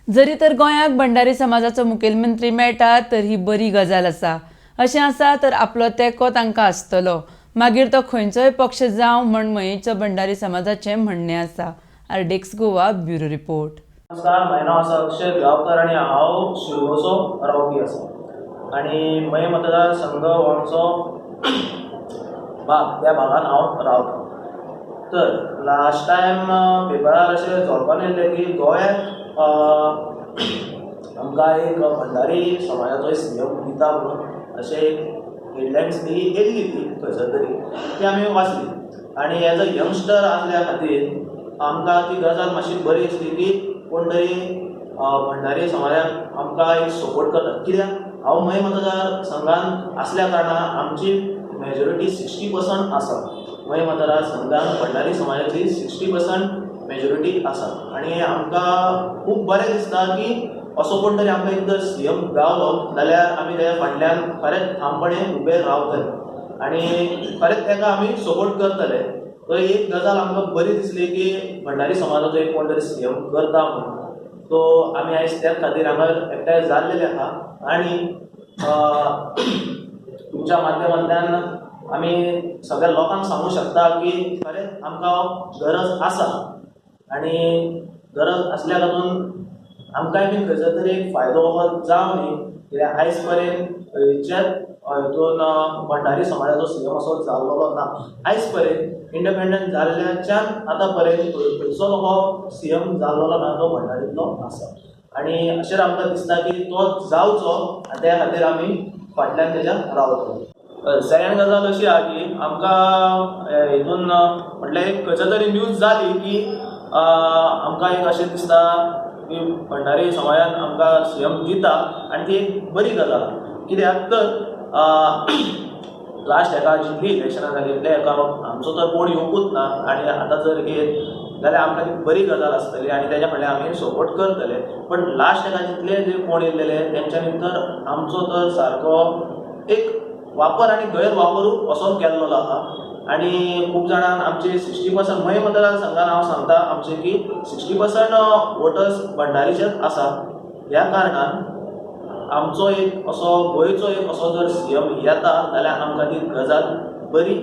जरी तर गोंयाक भंडारी समाजाचो मुखेलमंत्री मेळटा तर ही बरी गजाल आसा। अशें आसा तर आपलो तेंको तांकां आसतलो, मागीर तो खंयचोय पक्ष जावं म्हण मयेंच्या भंडारी समाजाचें म्हणणें आसा। आरडेक्स गोवा ब्युरो रिपोर्ट। नमस्कार, माझे नाव आसा अक्षय गांवकर आणि हांव शिरगांवचो रावपी आसा आणि मये मतदारसंघ हो आमचो भाग, त्या भागान हांव रावता। तर लास्ट टायम पेपरार अशें जोडपान येयल्लें की गोंयांत आमकां एक भंडारी समाजाचो सीएम दिता म्हणून अशें एक हेडलायन्स बी येयल्ली ती खंयसर तरी ती आमी वाचली आणि एज अ यंगस्टर आसल्या खातीर आमकां ती गजाल मातशी बरी दिसली की कोण तरी भंडारी समाजाक आमकां एक सपोर्ट करता। कित्याक हांव मये मतदारसंघान असल्या कारणान आमची मेजॉरिटी 60% आसा। मये मतदारसंघान भंडारी समाजाची 60% मेजॉरिटी आसा आणि आमकां खूब बरें दिसता की असो कोण तरी आमकां एक जर सीएम गावलो जाल्यार आमी तेच्या फाटल्यान खरेंच ठामपणे उबे रावतले आणि खरेंच ताका आमी सपोर्ट करतले। तो एक गजाल आमकां बरी दिसली की भंडारी समाजाचो एक कोण तरी सीएम करता म्हणून। तो आमी आयज त्या खातीर हांगा एकठांय जाल्लेले आहा आणि तुमच्या माध्यमांतल्यान आमी सगळ्या लोकांक सांगूंक शकता की खरेंच आमकां गरज आसा आणि गरज असल्या लागून आमकांय बी खंयसर तरी एक फायदो हो जावं न्ही। कित्याक आयज पर्यंत खंयच्याच हितून भंडारी समाजाचो सीएम असो जाल्लो ना। आयज पर्यंत इंडिपेंडंट जाल्ल्याच्यान आतां पर्यंत खंयचो हो सीएम जाल्लो ना, तो भंडारींतलो आसा आणि अशें आमकां दिसता की तो जावचो आनी त्या खातीर आमी फाटल्यान तेच्या रावतले। सेकंड गजाल अशी आहा की आमकां हितून म्हटल्यार एक खंयसर तरी न्यूज जाली की आमकां एक अशें दिसता की भंडारी समाजान आमकां सीएम दिता आणि ती एक बरी गजाल। कित्याक तर लास्ट हेका जितली इलेक्शनां जाली त्या हेका आमचो तर कोण येवंकूच ना आणि आतां जर येत जाल्यार आमकां ती बरी गजाल आसतली आणि तेच्या फाटल्यान आमी सपोर्ट करतले। पण लास्ट हेका जितले जे कोण येयल्लेले तेंच्यांनी तर आमचो तर सारको एक वापर आणि गैरवापरूच असो केल्लो आहा आणि खूब जाणांक आमचे 60% मये मतदारसंघान हांव सांगता आमचे की 60% वोटर्स भंडारीचेच आसा। ह्या कारणान आमचो एक असो गोंयचो एक असो जर सीएम येता जाल्यार आमकां ती गजाल बरी